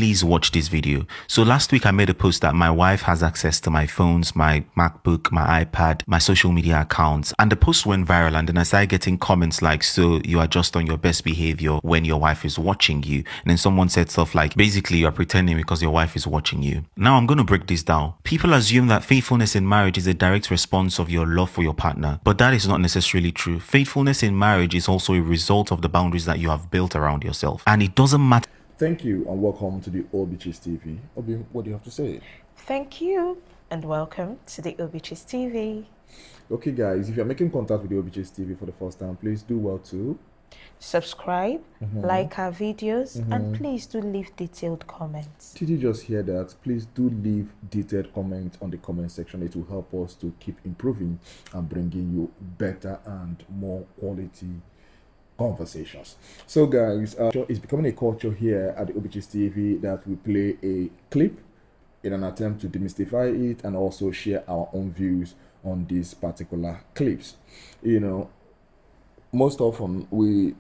Please watch this video. So last week I made a post that my wife has access to my phones, my MacBook, my iPad, my social media accounts, and the post went viral, and then I started getting comments like, so you are just on your best behavior when your wife is watching you. And then someone said stuff like, basically you're pretending because your wife is watching you. Now I'm going to break this down. People assume that faithfulness in marriage is a direct response of your love for your partner, but that is not necessarily true. Faithfulness in marriage is also a result of the boundaries that you have built around yourself, and it doesn't matter. Thank you and welcome to the OBICHI'STV. Obi, what do you have to say? Thank you and welcome to the OBICHI'STV. Okay guys, if you're making contact with the OBICHI'STV for the first time, please do well to subscribe, like our videos, and please do leave detailed comments. Did you just hear that? Please do leave detailed comments on the comment section. It will help us to keep improving and bringing you better and more quality conversations. So guys, it's becoming a culture here at the OBICHI'STV that we play a clip in an attempt to demystify it and also share our own views on these particular clips. You know, most often we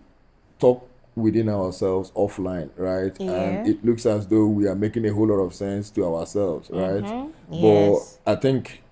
talk within ourselves offline, right? Yeah. And it looks as though we are making a whole lot of sense to ourselves, right? Yes. But I think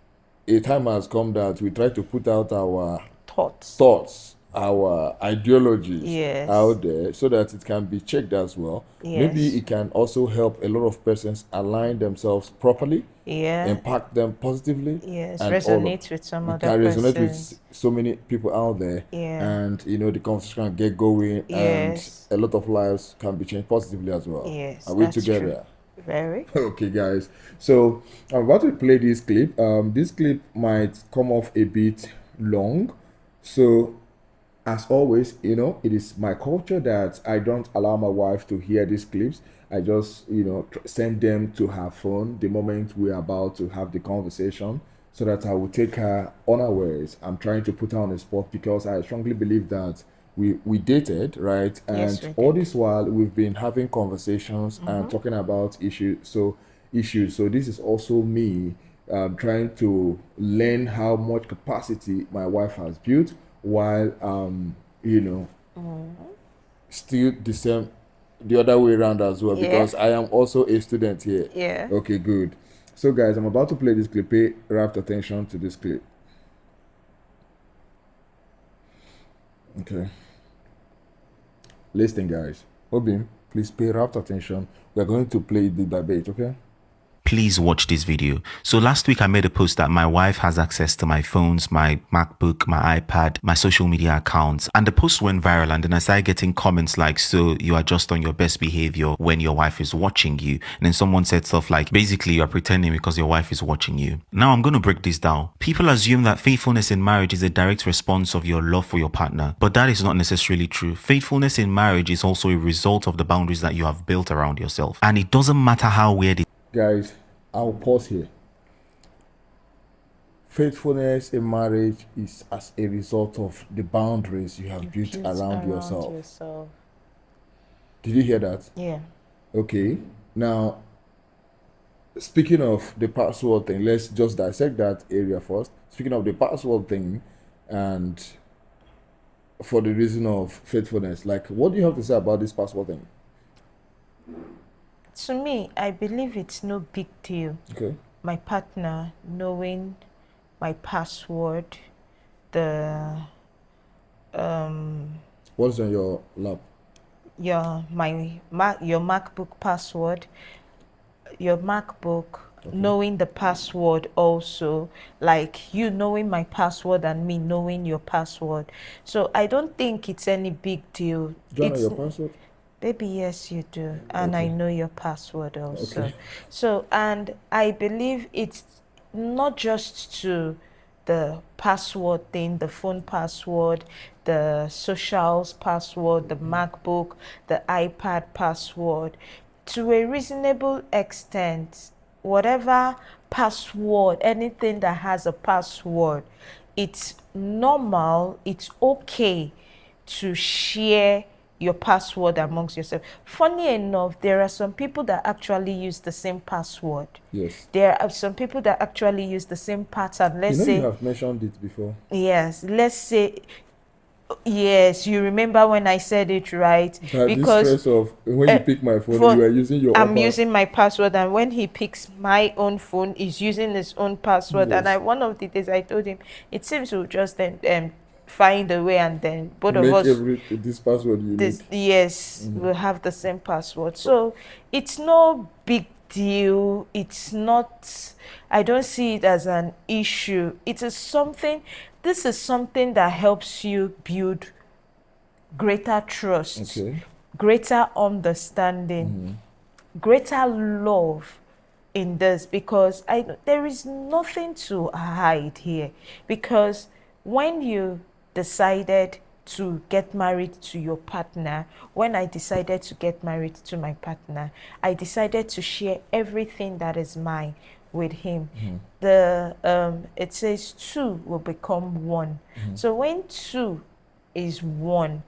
a time has come that we try to put out our thoughts, our ideologies yes, out there so that it can be checked as well. Yes. Maybe it can also help a lot of persons align themselves properly, impact them positively, yes, and resonate with some other can resonate persons. with so many people out there, and you know the conversation can get going, yes, and a lot of lives can be changed positively as well. Yes, are we that's together? True. Very. Okay guys, so I'm about to play this clip. This clip might come off a bit long, so as always, you know, it is my culture that I don't allow my wife to hear these clips. I just, you know, send them to her phone the moment we're about to have the conversation so that I will take her unawares. I'm trying to put her on the spot because I strongly believe that we dated, right? And yes, all this while we've been having conversations and talking about issues. So this is also me trying to learn how much capacity my wife has built while you know still the other way around as well, because I am also a student here. Okay, good. So guys, I'm about to play this clip. Pay rapt attention to this clip. Okay, listen guys. Obim, please pay rapt attention. We're going to play it bit by bit, okay? Please watch this video. So last week I made a post that my wife has access to my phones, my MacBook, my iPad, my social media accounts, and the post went viral, and then I started getting comments like, so you are just on your best behavior when your wife is watching you. And then someone said stuff like, basically you're pretending because your wife is watching you. Now I'm going to break this down. People assume that faithfulness in marriage is a direct response of your love for your partner, but that is not necessarily true. Faithfulness in marriage is also a result of the boundaries that you have built around yourself, and it doesn't matter how weird it. Guys, I'll pause here. Faithfulness in marriage is as a result of the boundaries you have built around yourself. Did you hear that? Yeah. Okay. Now, speaking of the password thing, let's just dissect that area first. Speaking of the password thing, and for the reason of faithfulness, like, what do you have to say about this password thing? To me, I believe it's no big deal. Okay. My partner knowing my password, what's on your lap? Your MacBook password, your MacBook, knowing the password also, like you knowing my password and me knowing your password. So I don't think it's any big deal. Do you know your password? Baby, yes, you do. And I know your password also. So, and I believe it's not just to the password thing, the phone password, the socials password, the MacBook, the iPad password. To a reasonable extent, whatever password, anything that has a password, it's normal, it's okay to share your password amongst yourself. Funny enough, there are some people that actually use the same password. Yes. There are some people that actually use the same pattern. Let's say you have mentioned it before. Yes. Let's say Yes, you remember when I said it, right? That this Because stress of when you pick my phone, phone, you are using your I'm upper. using my password, and when he picks my own phone, he's using his own password. And Yes. one of the days I told him, it seems we'll just then find a way, and then both of Make us, every this password unique. this, yes, we'll have the same password. So it's no big deal. It's not, I don't see it as an issue. It is something, this is something that helps you build greater trust, Okay. greater understanding, greater love in this, because there is nothing to hide here. Because when you decided to get married to your partner, when I decided to get married to my partner, I decided to share everything that is mine with him. The it says two will become one. So when two is one,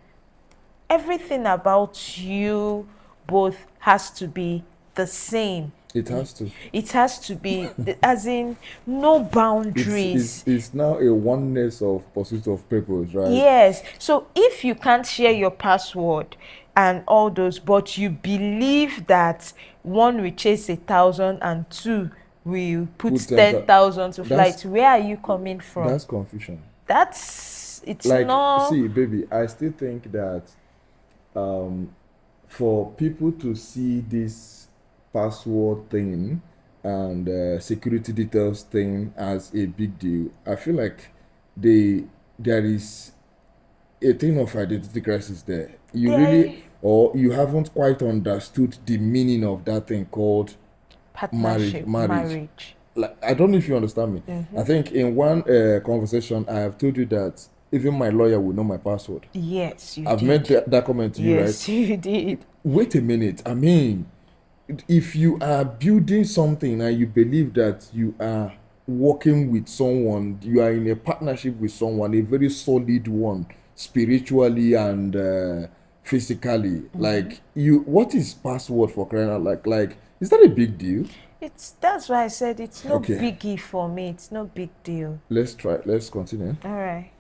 everything about you both has to be the same. It has to. It has to be, as in, no It's boundaries. it's now a oneness of pursuit of purpose, right? Yes. So if you can't share your password and all those, but you believe that one will chase 1,000 and two will put Put 10,000 to that's flight, where are you coming from? that's confusion. It's Like, not. see, baby, I still think that for people to see this password thing and security details thing as a big deal, I feel like there is a thing of identity crisis there. You really, or you haven't quite understood the meaning of that thing called Partnership, marriage. like, I don't know if you understand me. I think in one conversation I have told you that even my lawyer will know my password. Yes, you I've did. made that comment to you, right? Yes, you did. Wait a minute. I mean, if you are building something and you believe that you are working with someone, you are in a partnership with someone, a very solid one, spiritually and physically, like, you, what is password for crying out? Like, is that a big deal? That's why I said it's no Okay. biggie for me. It's no big deal. Let's continue. All right.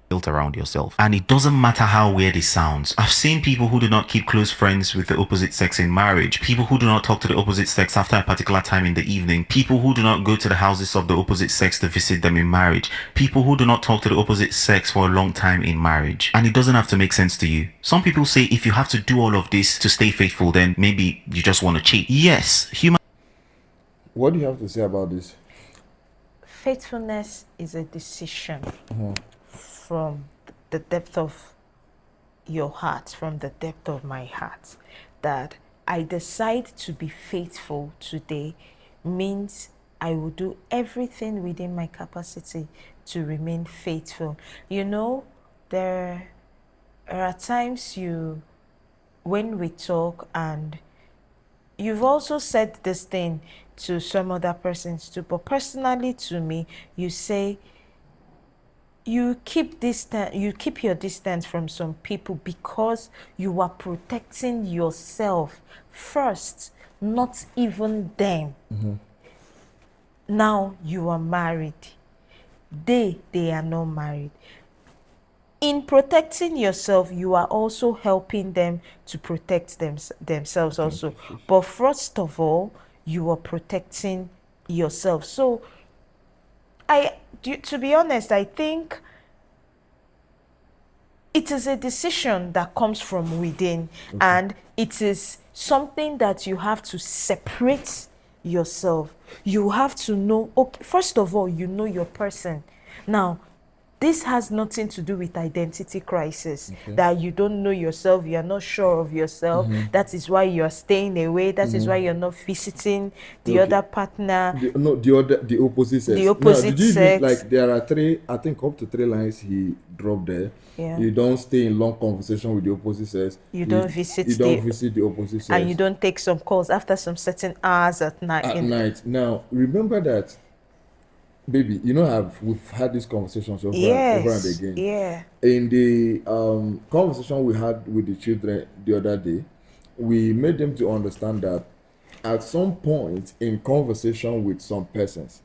Built around yourself. And it doesn't matter how weird it sounds. I've seen people who do not keep close friends with the opposite sex in marriage, people who do not talk to the opposite sex after a particular time in the evening, people who do not go to the houses of the opposite sex to visit them in marriage, people who do not talk to the opposite sex for a long time in marriage. And it doesn't have to make sense to you. Some people say if you have to do all of this to stay faithful, then maybe you just want to cheat. Yes, human. What do you have to say about this? Faithfulness is a decision from the depth of your heart, from the depth of my heart, that I decide to be faithful today means I will do everything within my capacity to remain faithful. You know, there are times when we talk, and you've also said this thing to some other persons too, but personally to me, you say you keep your distance from some people because you are protecting yourself first, not even them. Now you are married. They are not married. In protecting yourself, you are also helping them to protect themselves also. But first of all, you are protecting yourself. So to be honest, I think it is a decision that comes from within, and it is something that you have to separate yourself. You have to know, okay, first of all, you know your person. Now, this has nothing to do with identity crisis, that you don't know yourself, you are not sure of yourself. That is why you are staying away. That is why you're not visiting the other partner. The opposite sex. The opposite now, did you sex. Like, there are three, I think up to 3 lines he dropped there. Yeah. You don't stay in long conversation with the opposite sex. You don't visit the opposite sex. And you don't take some calls after some certain hours at night. Now, remember that, baby, you know, we've had these conversations over and again. Yeah. In the conversation we had with the children the other day, we made them to understand that at some point in conversation with some persons,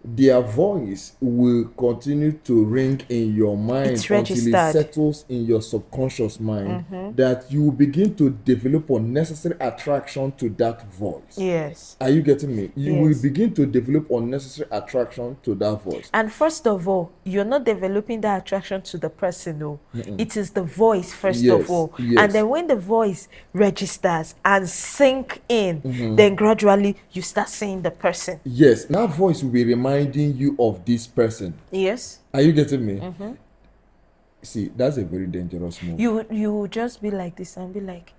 their voice will continue to ring in your mind It's until it registered. settles in your subconscious mind, that you will begin to develop unnecessary attraction to that voice. Yes. Are you getting me? You will Yes. begin to develop unnecessary attraction to that voice. And first of all, you're not developing that attraction to the person, no. It is the voice first Yes, of all. yes. And then when the voice registers and sink in, then gradually you start seeing the person. Yes, that voice will be reminding you of this person. Yes. Are you getting me? See, that's a very dangerous move. You will just be like this and be like,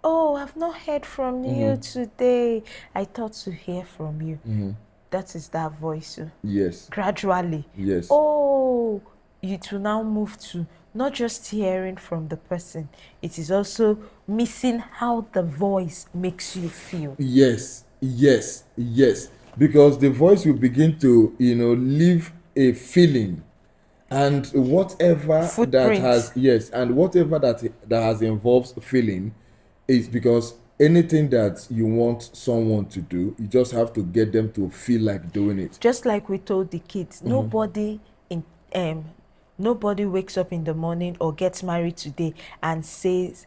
oh, I've not heard from you today. I thought to hear from you. That is that voice. Yes. Gradually. Yes. Oh, it will now move to not just hearing from the person, it is also missing how the voice makes you feel. Yes, yes, yes. Because the voice will begin to, leave a feeling, and whatever that Footprint. has, yes, and whatever that has involves feeling, is because anything that you want someone to do, you just have to get them to feel like doing it. Just like we told the kids, nobody wakes up in the morning or gets married today and says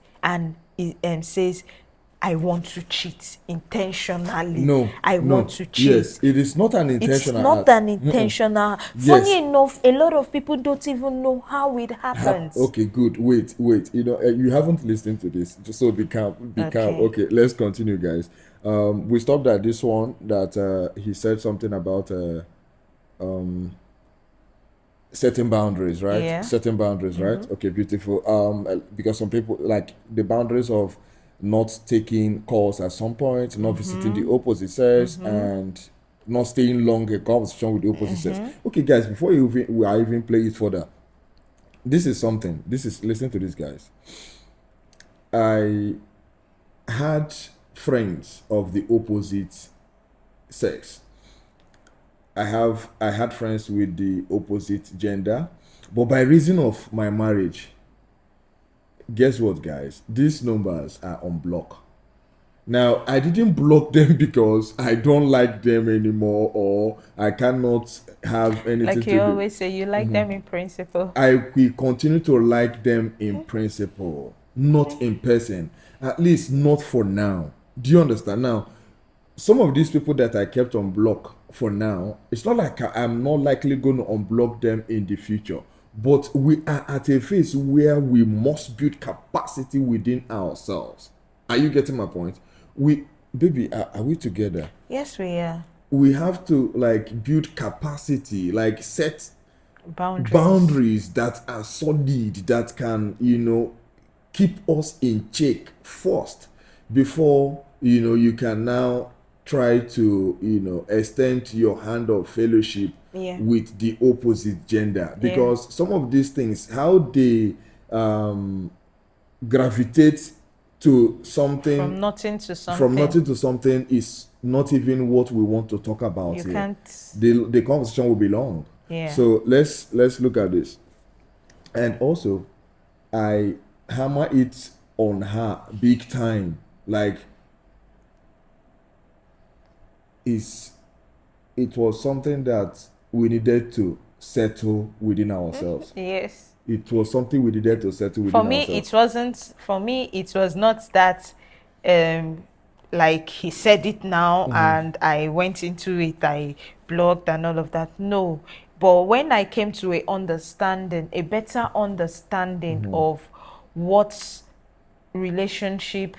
I want to cheat intentionally. No, I no. want to cheat. Yes, it is not an It's intentional not act. an intentional. Yes. Funny enough, a lot of people don't even know how it happens. Okay, good. Wait. You haven't listened to this, just so be calm. Be calm. Okay, let's continue, guys. We stopped at this one that he said something about setting boundaries, right? Yeah. Setting boundaries, right? Okay, beautiful. Because some people like the boundaries of not taking calls at some point, not visiting the opposite sex, and not staying long in conversation with the opposite sex. Okay, guys, before I even play it further, this is something. Listen to this, guys. I had friends of the opposite sex. I had friends with the opposite gender, but by reason of my marriage, guess what, guys? These numbers are on block. Now, I didn't block them because I don't like them anymore, or I cannot have anything Like to you do. always say, you like them in principle. I will continue to like them in principle, not in person. At least not for now. Do you understand? Now, some of these people that I kept on block for now, it's not like I'm not likely going to unblock them in the future. But we are at a phase where we must build capacity within ourselves. Are you getting my point? Baby, are we together? Yes, we are. We have to build capacity, set Boundaries. that are solid, that can keep us in check first, before you can now try to extend your hand of fellowship with the opposite gender, because some of these things, how they gravitate to something From nothing to something. is not even what we want to talk about You here. can't. The conversation will be long. Yeah. So let's look at this. And also, I hammer it on her big time. It was something that we needed to settle within ourselves. Yes. It was something we needed to settle within ourselves. For me, it was not that like he said it now and I went into it, I blogged and all of that. No. But when I came to a better understanding of what relationship,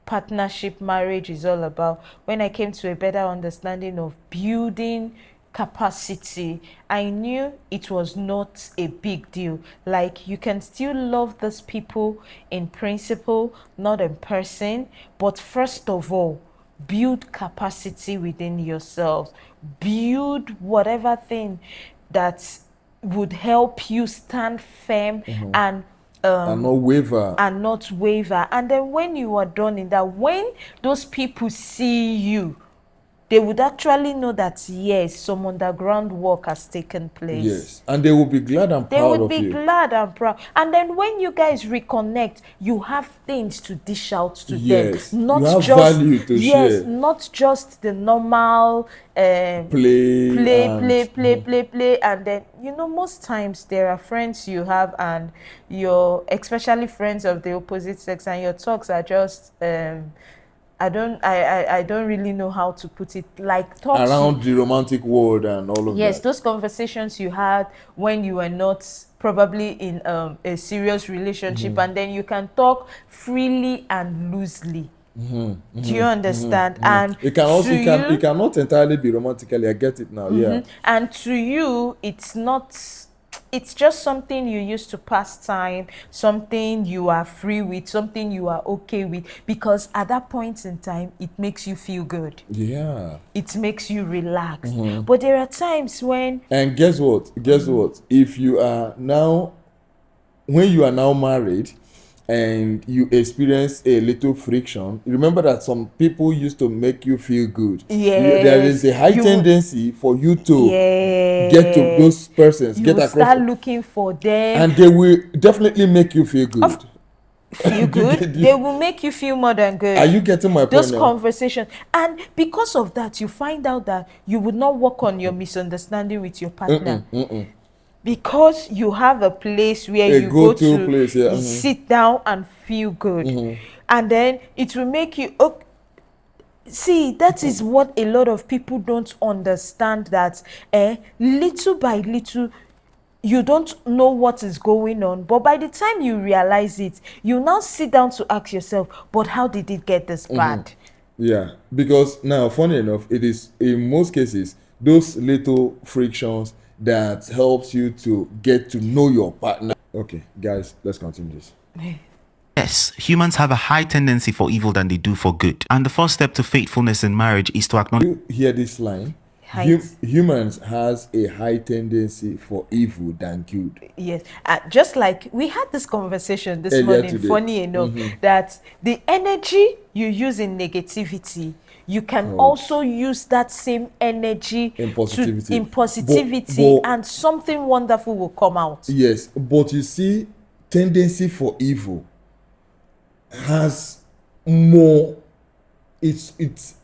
partnership, marriage is all about, when I came to a better understanding of building capacity, I knew it was not a big deal. Like, you can still love these people in principle, not in person, but first of all, build capacity within yourselves. Build whatever thing that would help you stand firm and not waver. And then when you are done in that, when those people see you, they would actually know that yes, some underground work has taken place. Yes, and they will be glad and They proud would of be you. glad and proud. And then when you guys reconnect, you have things to dish out to Yes, them. Not you have just value to yes, share. not just the normal Play play, and then most times there are friends you have, and your especially friends of the opposite sex, and your talks are just I don't really know how to put it, like talks around the romantic world and all of yes, that. those conversations you had when you were not probably in a serious relationship, and then you can talk freely and loosely. Do you understand? And It can also to it you, cannot entirely be romantically. I get it now. Yeah. and to you, it's just something you use to pass time, something you are free with, something you are okay with, because at that point in time, it makes you feel good. Yeah. It makes you relaxed. But there are times when And guess what? Guess what? If you are now, when you are now married, and you experience a little friction, remember that some people used to make you feel good. There is a high you would- tendency for you to yes, get to those persons, you get will across, start looking for them. and they will definitely make you feel good. Feel good. They will make you feel more than good. Are you getting my point those now? conversations, and because of that, you find out that you would not work on your misunderstanding with your partner. Because you have a place where A you go go-to to place, yeah. sit down and feel good, and then it will make you okay. See, that is what a lot of people don't understand, that little by little you don't know what is going on, but by the time you realize it, you now sit down to ask yourself, but how did it get this bad? Yeah, because now, funny enough, it is in most cases those little frictions that helps you to get to know your partner. Okay, guys, let's continue this. Yes, humans have a high tendency for evil than they do for good. And the first step to faithfulness in marriage is to acknowledge. You hear this line? Height. Humans has a high tendency for evil than good. Yes, just like we had this conversation this Earlier morning, today. funny enough, that the energy you use in negativity, you can also use that same energy In positivity. in positivity, and something wonderful will come out. Yes, but you see, tendency for evil has more, it's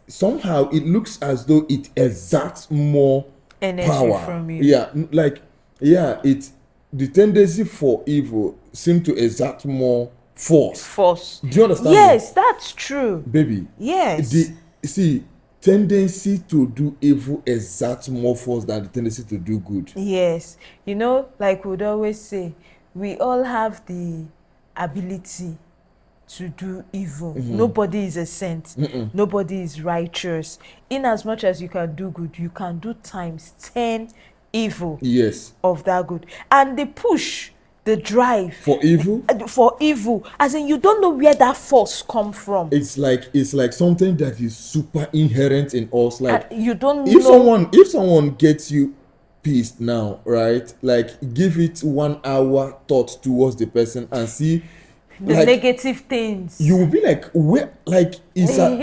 somehow it looks as though it exerts more Energy power from you. Yeah, like, yeah, it's the tendency for evil seem to exert more force. Do you understand? Yes, that's true, baby? Yes. See, tendency to do evil exerts more force than the tendency to do good. Yes, like we'd always say, we all have the ability to do evil. Nobody is a saint. Nobody is righteous. In as much as you can do good, you can do times 10 evil. Yes. Of that good. And the push, the drive for evil, as in you don't know where that force come from. It's like something that is super inherent in us. Like, you don't if know. If someone gets you pissed now, right, like, give it 1 hour thought towards the person and see the negative things. You will be like, where, like, is that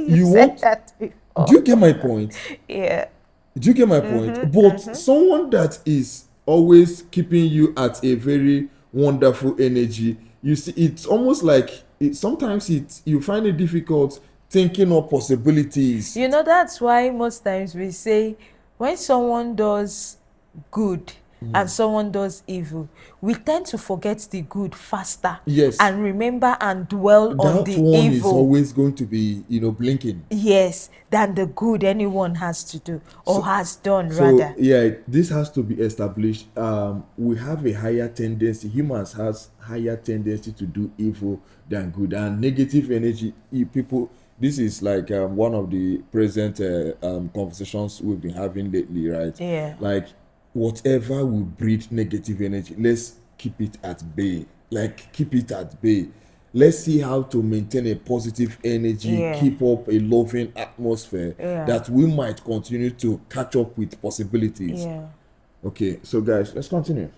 you said that before. Do you get my point? Yeah. Do you get my point? But someone that is always keeping you at a very wonderful energy, you see, it's almost like sometimes you find it difficult thinking of possibilities. That's why most times we say, when someone does good and someone does evil, we tend to forget the good faster. Yes. And remember and dwell on the evil. That one is always going to be, blinking. Yes, than the good anyone has to do or has done, rather. Yeah, this has to be established. We have a higher tendency. Humans has higher tendency to do evil than good, and negative energy. People. This is like one of the present conversations we've been having lately, right? Yeah. Like, whatever will breed negative energy, let's keep it at bay. Like, keep it at bay. Let's see how to maintain a positive energy, keep up a loving atmosphere, that we might continue to catch up with possibilities. Yeah. Okay, so guys, let's continue.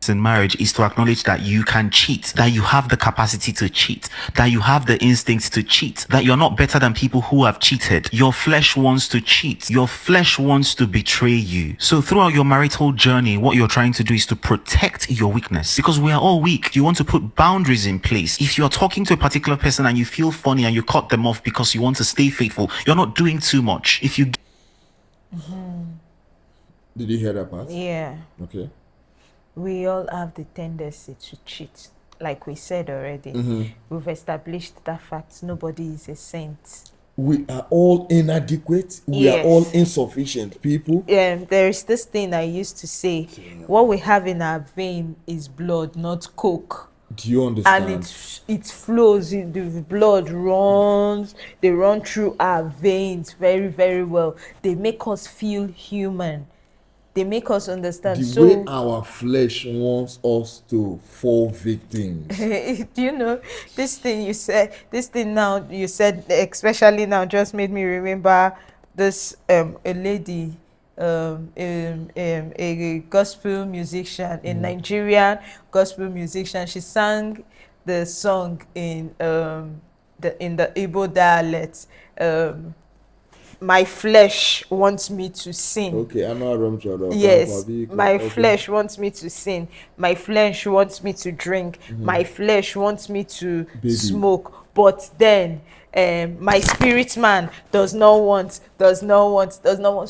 in marriage is to acknowledge that you can cheat, that you have the capacity to cheat, that you have the instincts to cheat, that you're not better than people who have cheated. Your flesh wants to cheat. Your flesh wants to betray you. So throughout your marital journey, what you're trying to do is to protect your weakness, because we are all weak. You want to put boundaries in place. If you're talking to a particular person and you feel funny and you cut them off because you want to stay faithful, you're not doing too much. If you Did you hear that part? Yeah. Okay. We all have the tendency to cheat. Like we said already, we've established that fact. Nobody is a saint. We are all inadequate. We are Yes. all insufficient people. There is this thing I used to say, what we have in our vein is blood, not coke. Do you understand? And it flows, the blood runs, they run through our veins very, very well. They make us feel human. They make us understand. the So way our flesh wants us to fall victims. do you know this thing you said, especially now, just made me remember this a lady, a gospel musician, a Nigerian gospel musician. She sang the song in the Igbo dialect. My flesh wants me to sin. Okay, I'm not wrong. Yes, my flesh wants me to sin. My flesh wants me to drink. My flesh wants me to smoke. But then my spirit man does not want.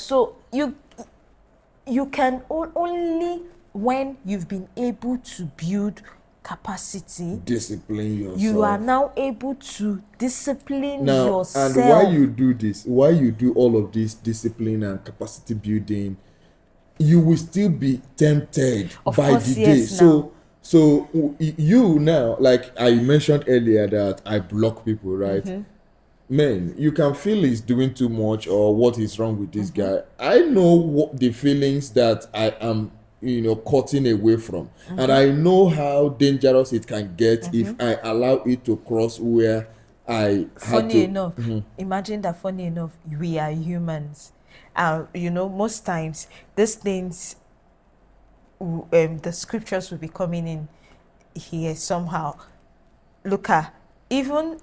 So you can only when you've been able to build capacity, discipline yourself. you are now able to discipline now, yourself. and why you do this, why you do all of this discipline and capacity building, you will still be tempted Of by course, the day. yes, now. So you now, like I mentioned earlier, that I block people, right? Man, you can feel he's doing too much or what is wrong with this guy. I know what the feelings that I am, cutting away from, and I know how dangerous it can get if I allow it to cross where I had to. Imagine that funny enough, we are humans. Most times these things, the scriptures will be coming in here somehow. Look at even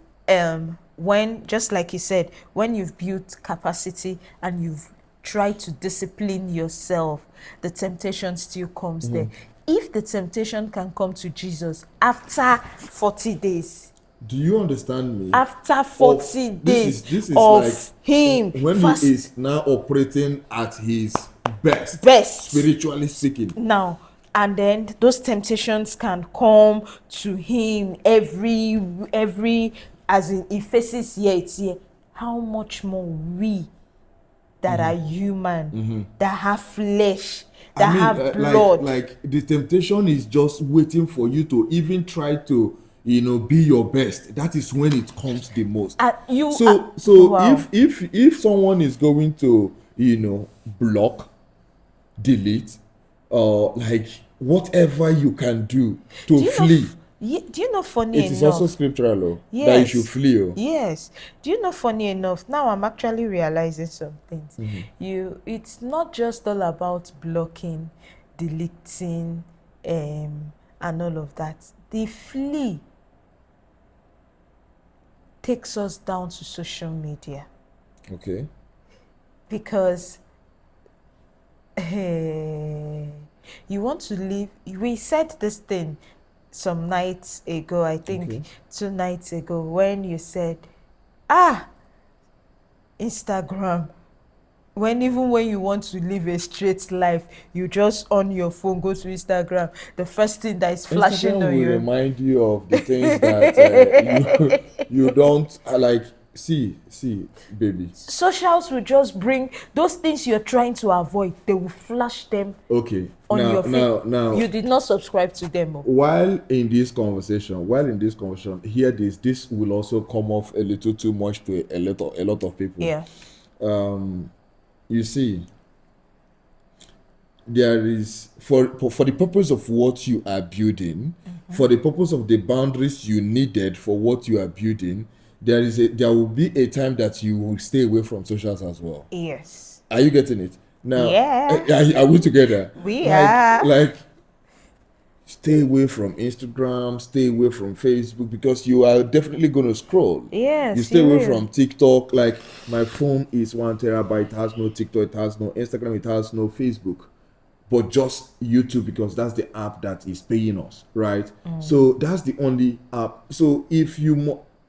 when, just like you said, when you've built capacity and you've tried to discipline yourself, the temptation still comes there. If the temptation can come to Jesus after 40 days, do you understand me? after 40 days this is of like him when fast, he is now operating at his best spiritually speaking. now, and then those temptations can come to him every as in he faces here, it's here. How much more we that are human, that have flesh, that have blood. Like the temptation is just waiting for you to even try to, be your best. That is when it comes the most. Wow. If someone is going to, block, delete, or like whatever you can do to flee. Do you know funny It enough? is also scriptural law that you Yes. should flee. Yes. Do you know funny enough? Now I'm actually realizing some things. It's not just all about blocking, deleting, and all of that. The flee takes us down to social media. Okay. Because you want to live. We said this thing some nights ago, I think 2 nights ago, when you said, Instagram, when you want to live a straight life, you just on your phone, go to Instagram, the first thing that is flashing Instagram on will you. remind you of the things that you don't like. See, baby. Socials will just bring those things you're trying to avoid. They will flash them Okay. on your feed. Now, You did not subscribe to them. while in this conversation, hear this. This will also come off a little too much to a lot of people. Yeah. You see, there is for the purpose of what you are building, for the purpose of the boundaries you needed for what you are building, there will be a time that you will stay away from socials as well. Yes. Are you getting it? Now, Yeah. are we together? We are. Like, stay away from Instagram, stay away from Facebook, because you are definitely going to scroll. Yes, you stay you away will. from TikTok. Like, my phone is 1 terabyte, it has no TikTok, it has no Instagram, it has no Facebook, but just YouTube, because that's the app that is paying us, right? So that's the only app. So if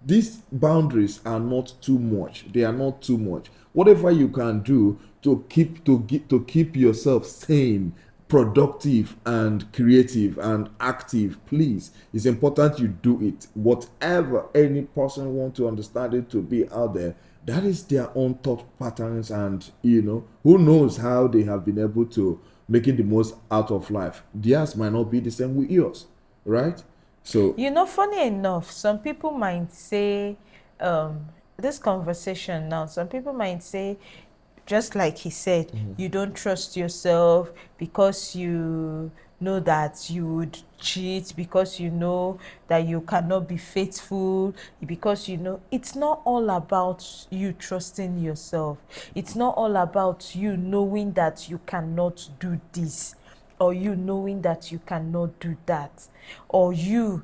these boundaries are not too much, they are not too much. Whatever you can do to keep yourself sane, productive, and creative and active, please, it's important you do it. Whatever any person want to understand it to be out there, that is their own thought patterns, and who knows how they have been able to making the most out of life. Theirs might not be the same with yours, right? So Funny enough, some people might say, this conversation now, some people might say, just like he said, you don't trust yourself because you know that you would cheat, because you know that you cannot be faithful, because it's not all about you trusting yourself. It's not all about you knowing that you cannot do this, or you knowing that you cannot do that, or you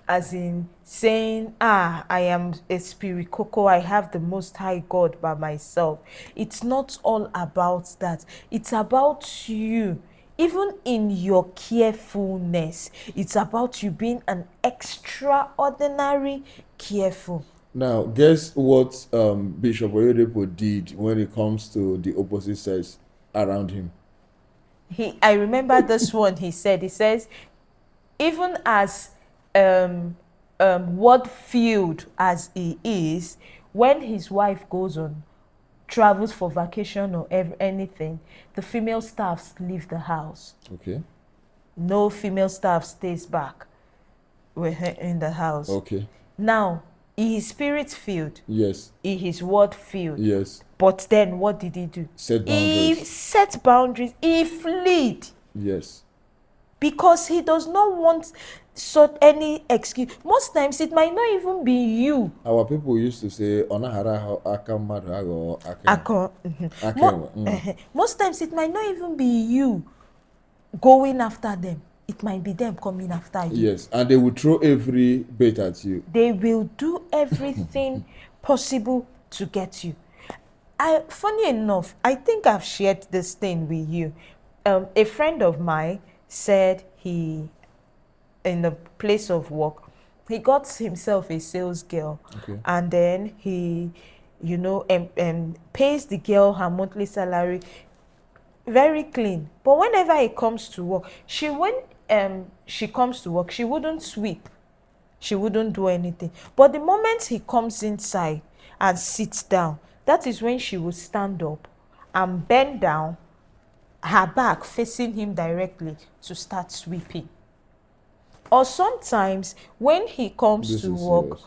as in saying, I am a spirit coco, I have the most high God by myself. It's not all about that. It's about you. Even in your carefulness, it's about you being an extraordinary careful. now, guess what Bishop Oyedepo did when it comes to the opposite sex around him? I remember this one. He says, even as word filled as he is, when his wife goes on travels for vacation or anything, the female staffs leave the house. Okay. No female staff stays back with her in the house. Okay. Now, he is spirit filled. Yes. He is word filled. Yes. But then what did he do? Set boundaries. He set boundaries. He fled. Yes. Because he does not want any excuse. Most times it might not even be you. Our people used to say, "Onahara akamadu ago ake." Most times it might not even be you going after them. It might be them coming after you. Yes, and they will throw every bait at you. They will do everything possible to get you. Funny enough, I think I've shared this thing with you. A friend of mine said in the place of work, he got himself a sales girl. Okay. And then he, pays the girl her monthly salary, very clean. But whenever he comes to work, she comes to work, she wouldn't sweep. She wouldn't do anything. But the moment he comes inside and sits down, that is when she would stand up and bend down, her back facing him directly, to start sweeping. Or sometimes when he comes to work,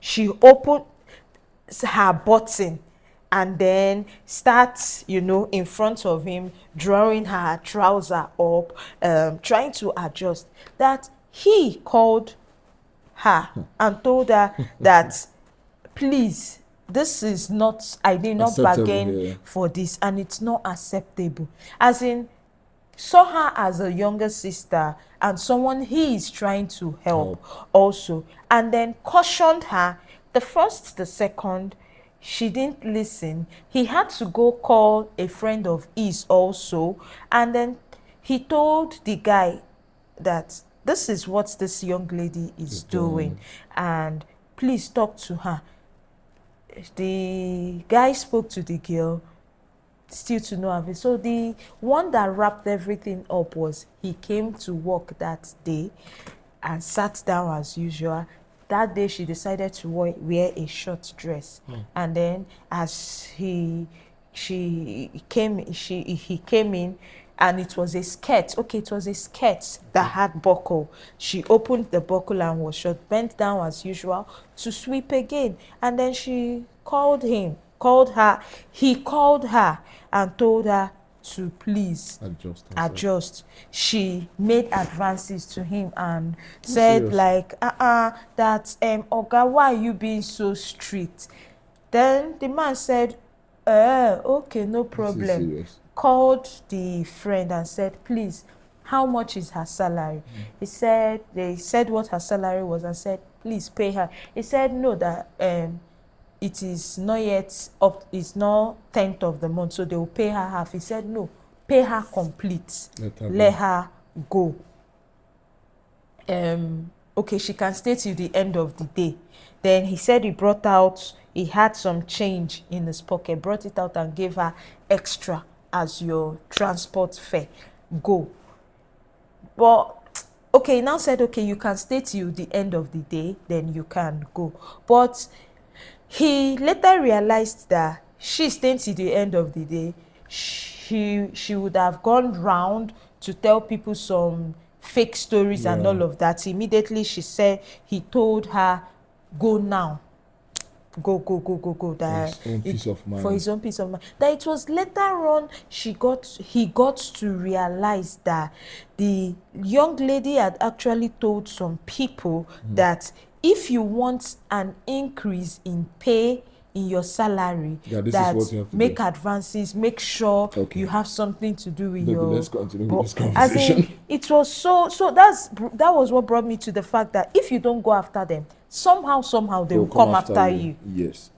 she opens her button and then starts, in front of him, drawing her trouser up, trying to adjust. That he called her and told her that, please, this is not, I did not bargain for this, and it's not acceptable. As in, saw her as a younger sister and someone he is trying to help also, and then cautioned her. The first, the second, she didn't listen. He had to go call a friend of his also, and then he told the guy that this is what this young lady is doing, and please talk to her. The guy spoke to the girl, still to no avail. So the one that wrapped everything up was, he came to work that day and sat down as usual. That day she decided to wear a short dress. And then as he came in, and it was a skirt. Okay, it was a skirt that had buckle. She opened the buckle and was short, bent down as usual to sweep again. And then she called her. He called her and told her to please adjust. She made advances to him and said like, that Oga, why are you being so strict? Then the man said, okay, no problem. called the friend and said, please, how much is her salary? They said what her salary was and said, please pay her. He said, no, that it is not yet up, it's not 10th of the month, so they will pay her half. He said, no, pay her complete. Let her go. Okay, she can stay till the end of the day. Then he said he had some change in his pocket, brought it out and gave her extra as your transport fare. Go. But okay, he now said, okay, you can stay till the end of the day, then you can go. But he later realized that she staying till the end of the day, she would have gone round to tell people some fake stories and all of that. Immediately she said he told her, go now. Go. That for his own peace of mind. For his own peace of mind. That it was later on he got to realize that the young lady had actually told some people that if you want an increase in pay in your salary, that is what you have to make do. Advances, make sure you have something to do with your. Let's continue with this conversation. As in, it was so that was what brought me to the fact that if you don't go after them, somehow they will come after you. Yes,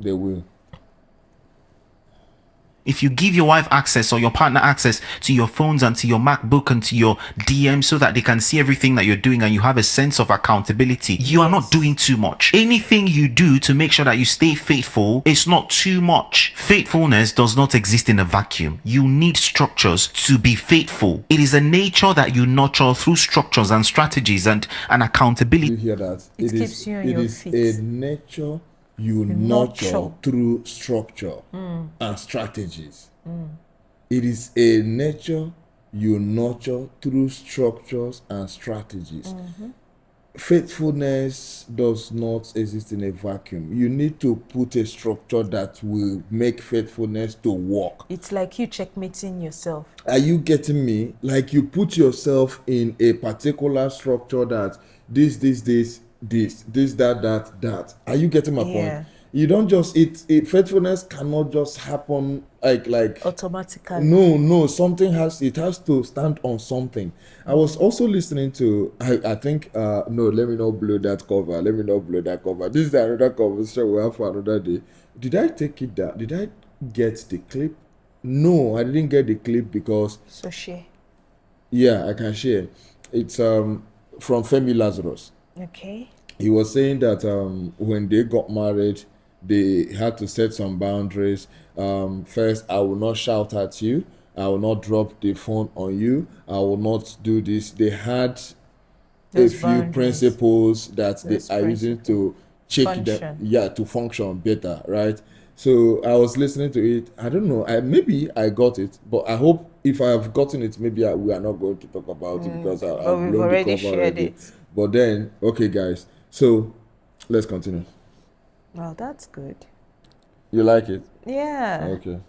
they will. If you give your wife access or your partner access to your phones and to your MacBook and to your DM so that they can see everything that you're doing and you have a sense of accountability, you are not doing too much. Anything you do to make sure that you stay faithful is not too much. Faithfulness does not exist in a vacuum. You need structures to be faithful. It is a nature that you nurture through structures and strategies and accountability. You hear that? It keeps you on your feet. It is a nature you nurture through structure and strategies. It is a nature you nurture through structures and strategies. Faithfulness does not exist in a vacuum. You need to put a structure that will make faithfulness to work. It's like you checkmating yourself. Are you getting me? Like you put yourself in a particular structure that this, that. Are you getting my point? You don't just faithfulness cannot just happen like automatically. No, something has to stand on something. I was also listening to I think let me not blow that cover. This is another conversation we have for another day. Did I take it down? Did I get the clip? No, I didn't get the clip because so share. Yeah, I can share. It's from Femi Lazarus. Okay. He was saying that when they got married, they had to set some boundaries. First, I will not shout at you. I will not drop the phone on you. I will not do this. They had a few principles that they are using to check them, to function better, right? So I was listening to it. I don't know. Maybe I got it, but I hope if I have gotten it, maybe we are not going to talk about it because I've already shared it. But then, okay, guys. So let's continue. Well, that's good. You like it? Yeah. Okay.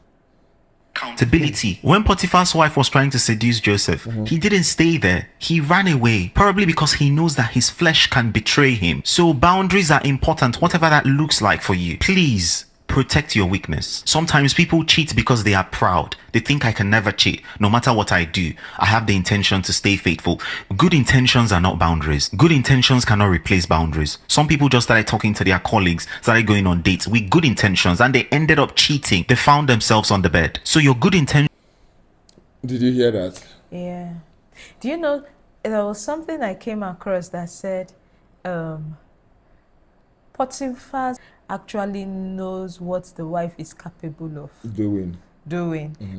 Accountability. When Potiphar's wife was trying to seduce Joseph, he didn't stay there. He ran away, probably because he knows that his flesh can betray him. So boundaries are important, whatever that looks like for you. Please protect your weakness. Sometimes people cheat because they are proud. They think I can never cheat. No matter what I do, I have the intention to stay faithful. Good intentions are not boundaries. Good intentions cannot replace boundaries. Some people just started talking to their colleagues, started going on dates with good intentions, and they ended up cheating. They found themselves on the bed. So your good intention. Did you hear that? Yeah. Do you know, there was something I came across that said Potiphar actually knows what the wife is capable of doing.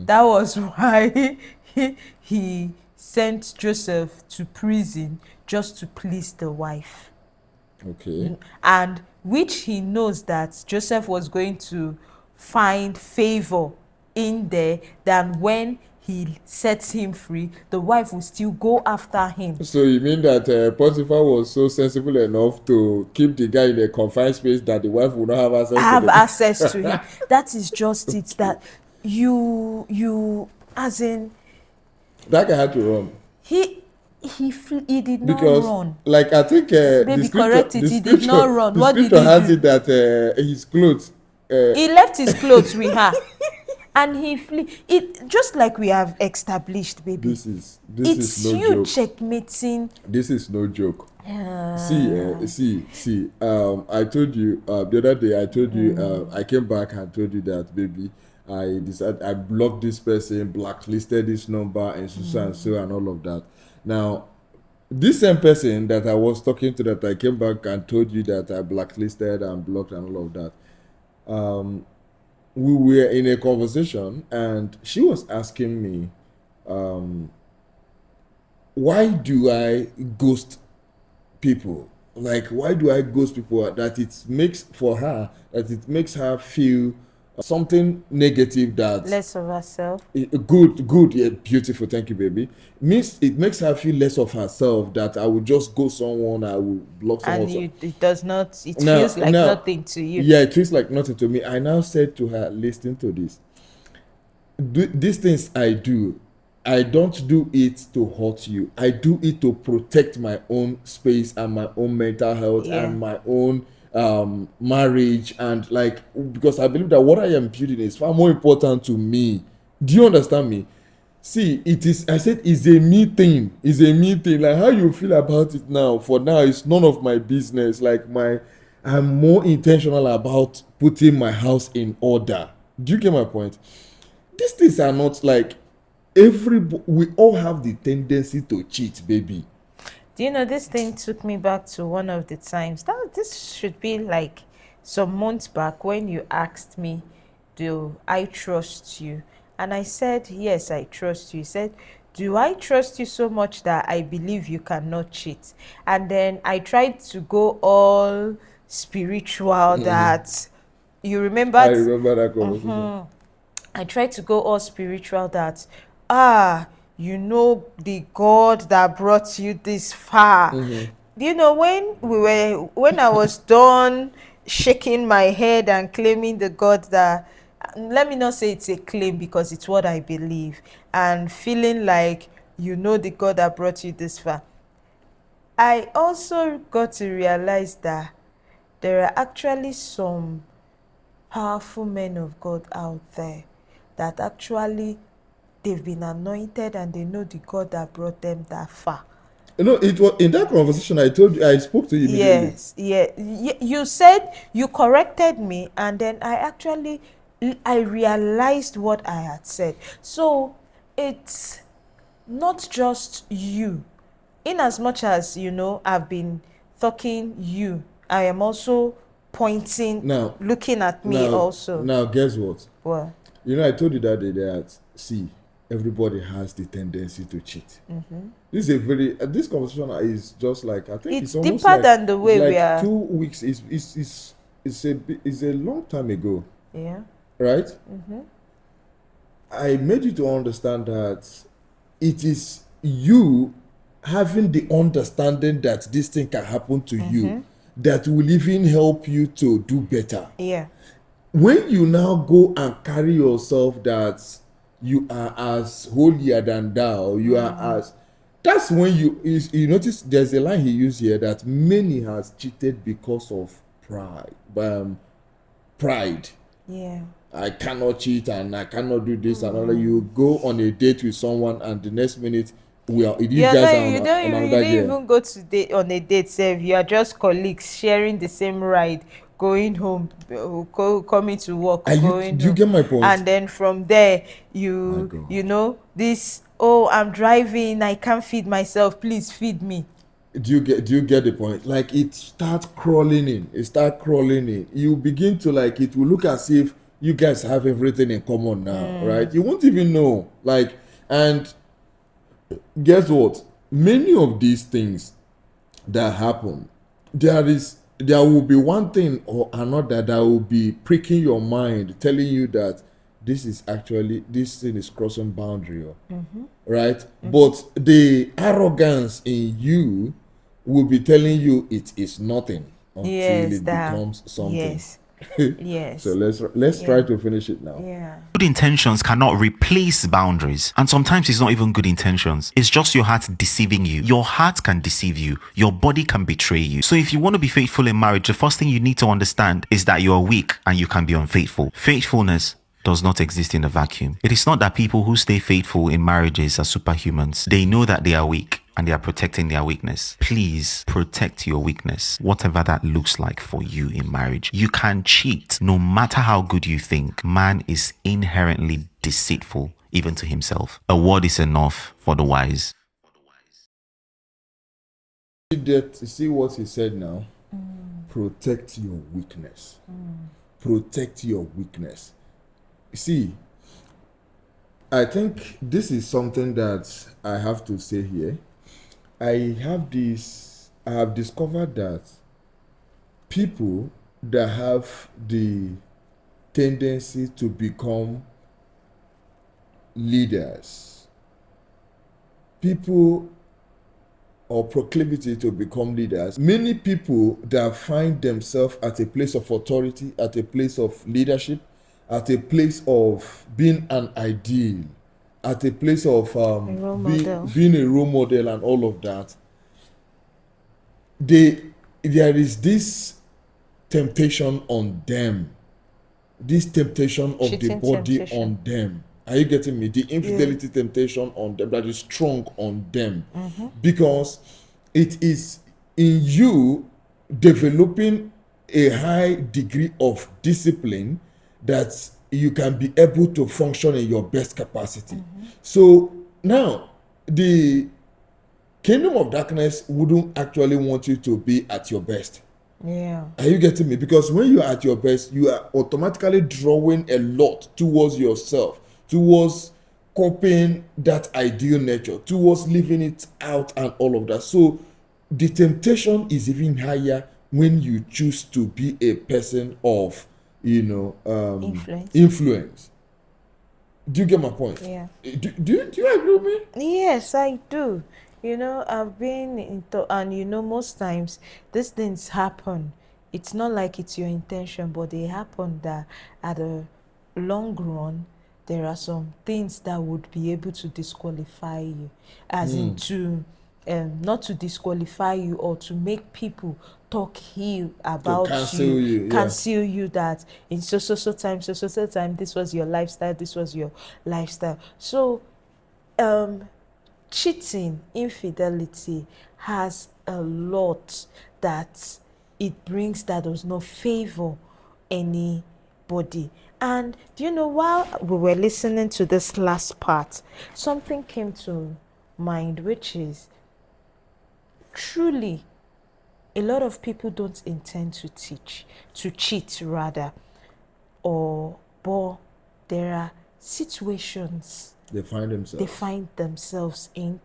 That was why he sent Joseph to prison just to please the wife. Okay. And which he knows that Joseph was going to find favor in there than when he sets him free, the wife will still go after him. So you mean that Potiphar was so sensible enough to keep the guy in a confined space that the wife will not have access to him? That is just it. That you as in that guy had to run. He did not run. Like I think maybe correct it. He did not run. What did he do? Has it that his clothes. He left his clothes with her. and he flee. It just like we have established, baby. This is It's no you joke. checkmating. This is no joke. See. I told you the other day. I told you I came back and told you that, baby. I decided I blocked this person, blacklisted this number, and so and so, and all of that. Now, this same person that I was talking to, that I came back and told you that I blacklisted and blocked and all of that. We were in a conversation, and she was asking me, why do I ghost people? Like, why do I ghost people? That it makes her feel something negative, that Less of herself. Good, yeah, beautiful, thank you, baby. It makes her feel less of herself, that I will just go someone, I will block someone. And it does not, it feels like nothing to you. Yeah, it feels like nothing to me. I now said to her, listen to this. These things I don't do it to hurt you. I do it to protect my own space and my own mental health and my own marriage, and like, because I believe that what I am building is far more important to me. Do you understand me? See, I said it's a me thing. Like, how you feel about it now, for now, it's none of my business. Like, I'm more intentional about putting my house in order. Do you get my point? These things are not like we all have the tendency to cheat, baby. Do you know, this thing took me back to one of the times that this should be like some months back, when you asked me, do I trust you? And I said, yes, I trust you. You said, do I trust you so much that I believe you cannot cheat? And then I tried to go all spiritual, that you remember. I remember that conversation. I tried to go all spiritual, that you know, the God that brought you this far. You know, when I was done shaking my head and claiming the God that, let me not say it's a claim, because it's what I believe, and feeling like, you know, the God that brought you this far, I also got to realize that there are actually some powerful men of God out there that actually, they've been anointed and they know the God that brought them that far. You know, it was in that conversation I told you, I spoke to you immediately. Yes, you said, you corrected me, and then I realized what I had said. So it's not just you. In as much as, you know, I've been talking you, I am also pointing, now, looking at me also. Now, guess what? What? You know, I told you that day that, see, everybody has the tendency to cheat. This is this conversation is just like, I think it's almost deeper like, than the way like we are. 2 weeks. It's a long time ago. Yeah. Right? I made you to understand that it is you having the understanding that this thing can happen to you that will even help you to do better. Yeah. When you now go and carry yourself that you are as holier than thou, you are as, that's when you notice there's a line he used here, that many has cheated because of pride. Yeah. I cannot cheat and I cannot do this and all. You go on a date with someone and the next minute you don't even go to on a date, save. You are just colleagues sharing the same ride, going home, coming to work, do you get my point? And then from there, you know, this, I'm driving, I can't feed myself, please feed me. Do you get the point? Like, it starts crawling in. You begin to, like, it will look as if you guys have everything in common now, right? You won't even know. Like, and guess what? Many of these things that happen, there will be one thing or another that will be pricking your mind, telling you that this thing is crossing boundary, right? But the arrogance in you will be telling you it is nothing until it becomes something. Yes. So let's try to finish it now. Yeah. Good intentions cannot replace boundaries. And sometimes it's not even good intentions. It's just your heart deceiving you. Your heart can deceive you. Your body can betray you. So if you want to be faithful in marriage, the first thing you need to understand is that you are weak and you can be unfaithful. Faithfulness does not exist in a vacuum. It is not that people who stay faithful in marriages are superhumans. They know that they are weak and they are protecting their weakness. Please protect your weakness, whatever that looks like for you in marriage. You can cheat no matter how good you think. Man is inherently deceitful, even to himself. A word is enough for the wise. See what he said now? Protect your weakness. Protect your weakness. See, I think this is something that I have to say here. I have discovered that people that have the tendency to become leaders, people or proclivity to become leaders, many people that find themselves at a place of authority, at a place of leadership, at a place of being an ideal, at a place of being a role model and all of that, there is this temptation on them, this temptation of Cheating the body temptation on them. Are you getting me? The infidelity temptation on them that is strong on them, because it is in you developing a high degree of discipline that you can be able to function in your best capacity. So now the kingdom of darkness wouldn't actually want you to be at your best. Yeah. Are you getting me? Because when you are at your best, you are automatically drawing a lot towards yourself, towards copying that ideal nature, towards living it out and all of that. So the temptation is even higher when you choose to be a person of, influence. Do you get my point? Yeah. Do you agree with me? Yes, I do. I've been into, and most times these things happen. It's not like it's your intention, but they happen that at a long run, there are some things that would be able to disqualify you, as in to not to disqualify you or to make people talk ill about cancel you, that in so time this was your lifestyle. So cheating, infidelity has a lot that it brings that does not favor anybody. And while we were listening to this last part, something came to mind, which is truly a lot of people don't intend to cheat rather, but there are situations they find themselves in,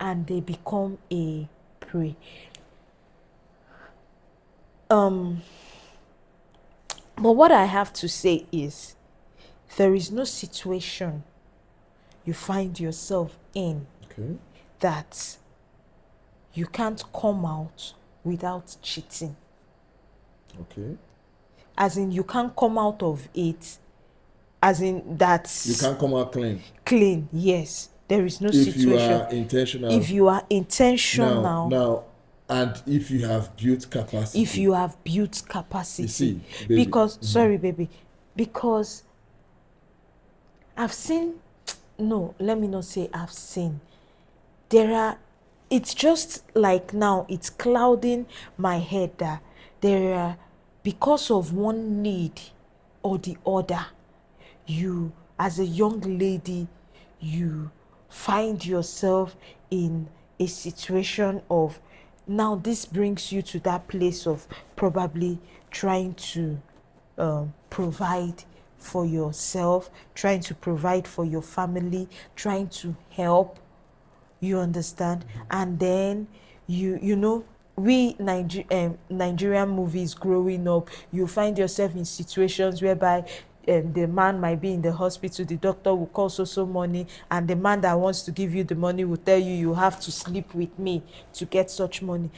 and they become a prey. But what I have to say is, there is no situation you find yourself in that you can't come out without cheating. As in, you can't come out of it, as in that you can't come out clean. Yes, there is no situation. If you are intentional now, and if you have built capacity. You see, baby. Because sorry, baby, because I've seen, no, let me not say I've seen, it's just like now it's clouding my head that there are, because of one need or the other, you as a young lady, you find yourself in a situation of, now this brings you to that place of probably trying to provide for yourself, trying to provide for your family, trying to help, you understand? And then we Nigerian movies growing up, you find yourself in situations whereby the man might be in the hospital, the doctor will call so money, and the man that wants to give you the money will tell you have to sleep with me to get such money.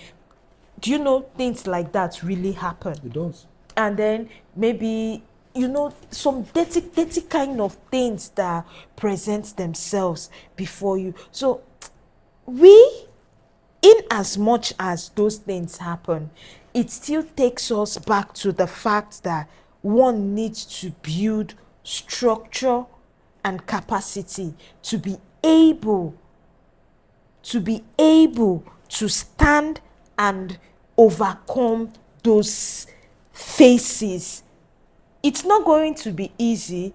Do you know things like that really happen? It does. And then maybe some dirty kind of things that present themselves before you. So in as much as those things happen, it still takes us back to the fact that one needs to build structure and capacity to be able to stand and overcome those phases. It's not going to be easy.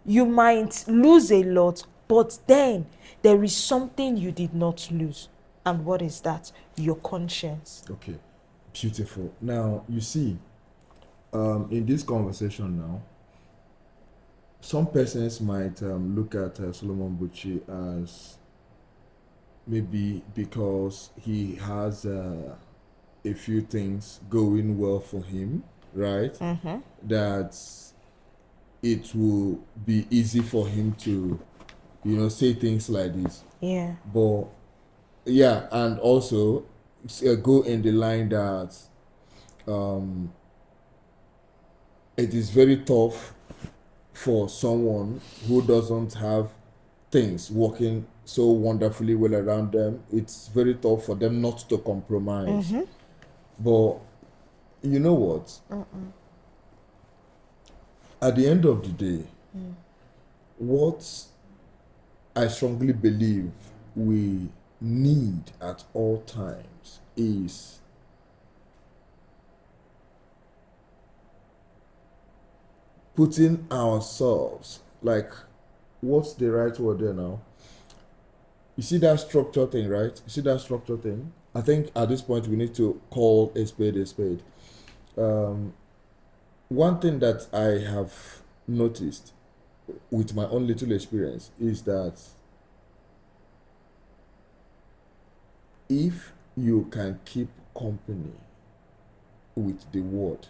You might lose a lot, but then there is something you did not lose. And what is that? Your conscience. Okay, beautiful. Now, you see, in this conversation now, some persons might look at Solomon Buchi as maybe because he has a few things going well for him, right? That it will be easy for him to, say things like this. Yeah. But yeah, and also go in the line that it is very tough for someone who doesn't have things working so wonderfully well around them. It's very tough for them not to compromise. But you know what? At the end of the day, what I strongly believe we need at all times is putting ourselves, like, what's the right word there now? You see that structure thing, right? You see that structure thing? I think at this point we need to call a spade a spade. One thing that I have noticed with my own little experience is that if you can keep company with the word,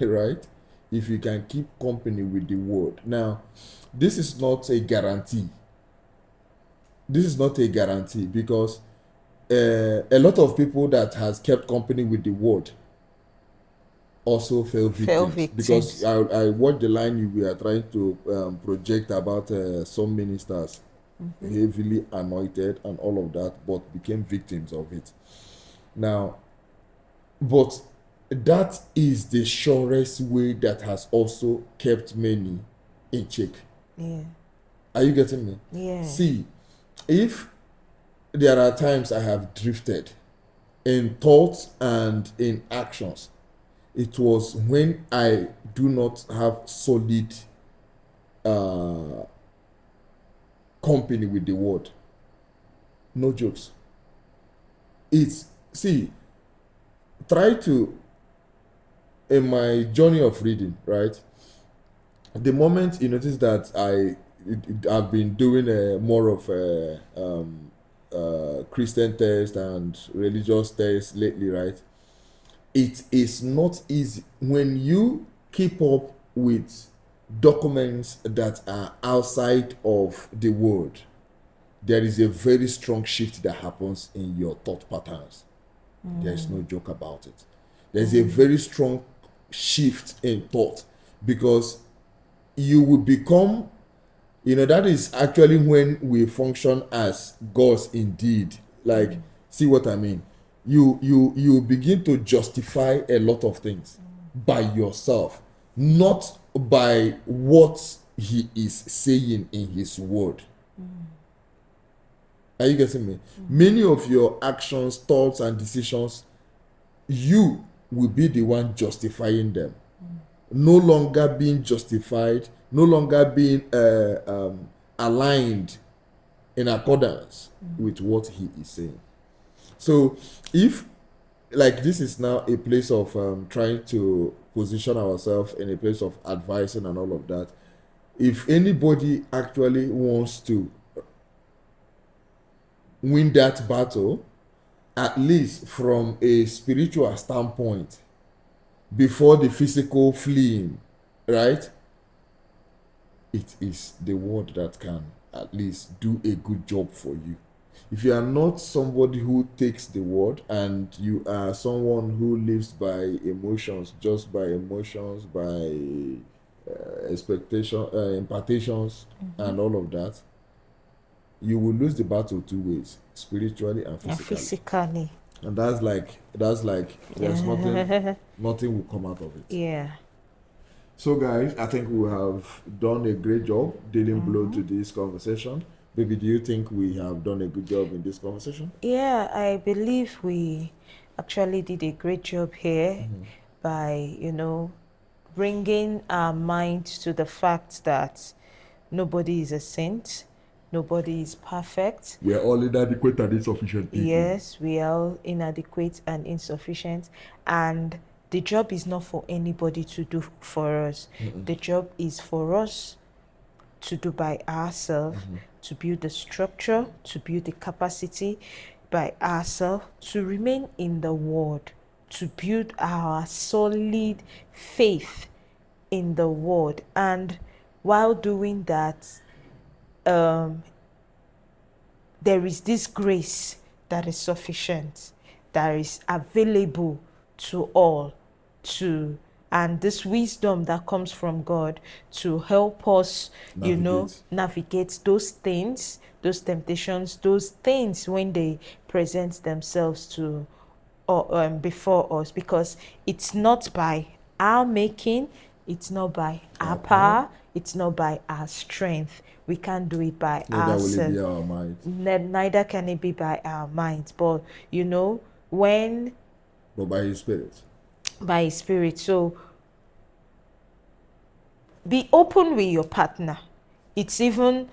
right? If you can keep company with the word. Now, this is not a guarantee. This is not a guarantee because a lot of people that has kept company with the word also fell victims. Because I watched the line you were trying to project about some ministers heavily anointed and all of that, but became victims of it. Now, but that is the surest way that has also kept many in check. Yeah. Are you getting me? Yeah. See, if there are times I have drifted in thoughts and in actions, it was when I do not have solid company with the word. No jokes. Try to, in my journey of reading, right? The moment you notice that I've been doing more of Christian test and religious test lately, right? It is not easy when you keep up with documents that are outside of the word. There is a very strong shift that happens in your thought patterns. There's no joke about it. There's a very strong shift in thought because you will become, that is actually when we function as gods indeed. Like, see what I mean? You begin to justify a lot of things by yourself, not by what he is saying in his word. Are you getting me? Many of your actions, thoughts, and decisions, you will be the one justifying them. No longer being justified, no longer being aligned in accordance with what he is saying. So if, like, this is now a place of trying to position ourselves in a place of advising and all of that, if anybody actually wants to win that battle, at least from a spiritual standpoint, before the physical fleeing, right? It is the word that can at least do a good job for you. If you are not somebody who takes the word and you are someone who lives by emotions, just by emotions, by expectation, impartations, and all of that, you will lose the battle two ways, spiritually and physically. And that's like there's nothing will come out of it. Yeah. So, guys, I think we have done a great job dealing blow to this conversation. Baby, do you think we have done a good job in this conversation? Yeah, I believe we actually did a great job here by, bringing our mind to the fact that nobody is a saint, nobody is perfect. We are all inadequate and insufficient people. Yes, we are all inadequate and insufficient, and the job is not for anybody to do for us. The job is for us to do by ourselves, to build the structure, to build the capacity by ourselves, to remain in the word, to build our solid faith in the word. And while doing that, there is this grace that is sufficient, that is available to all, and this wisdom that comes from God to help us, navigate those things, those temptations, those things when they present themselves to before us, because it's not by our making, it's not by our power, it's not by our strength. We can't do it by ourselves. Neither will it be our might. Neither can it be by our minds. But when But by His Spirit. By His Spirit. So be open with your partner. It's even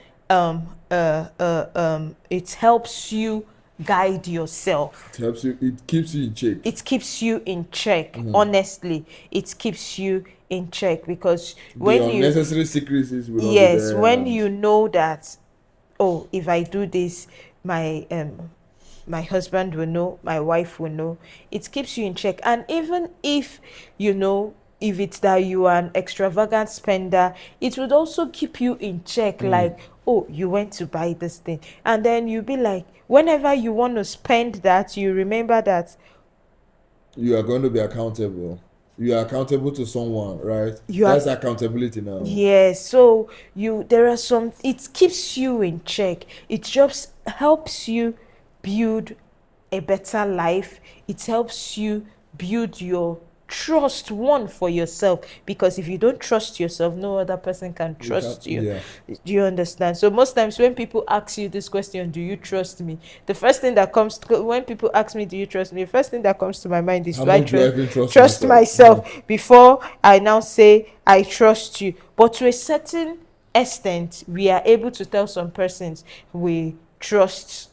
it helps you guide yourself. It helps you. It keeps you in check. It keeps you in check. Honestly, it keeps you in check, because when the unnecessary secrecies will yes, when you know that, oh, if I do this, my husband will know, my wife will know, it keeps you in check. And even if if it's that you are an extravagant spender, it would also keep you in check. Like, oh, you went to buy this thing, and then you'll be like, whenever you want to spend that, you remember that you are going to be accountable. You are accountable to someone, right? That's accountability now. Yes. So it keeps you in check. It just helps you build a better life. It helps you build your trust for yourself, because if you don't trust yourself, no other person can trust you. Yeah. Do you understand? So most times when people ask you this question, do you trust me, the first thing that comes when people ask me, do you trust me, the first thing that comes to my mind is, do I trust myself before I now say I trust you? But to a certain extent, we are able to tell some persons we trust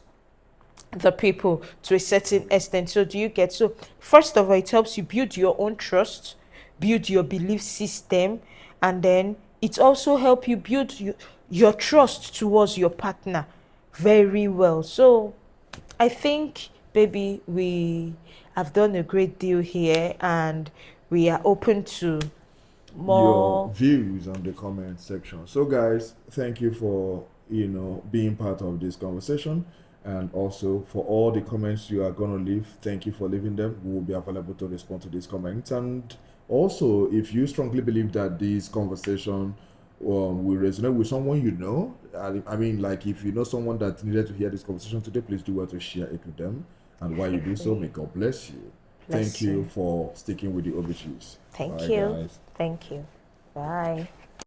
the people to a certain extent. So do you get? So first of all, it helps you build your own trust, build your belief system, and then it also helps you build your trust towards your partner very well. So I think, baby, we have done a great deal here, and we are open to more your views on the comment section. So guys, thank you for being part of this conversation. And also for all the comments you are going to leave, thank you for leaving them. We will be available to respond to these comments. And also, if you strongly believe that this conversation will resonate with someone I mean, like if you know someone that needed to hear this conversation today, please do well to share it with them. And while you do so, may God bless you. Thank you for sticking with the OBICHIS. Thank you. Guys. Thank you. Bye.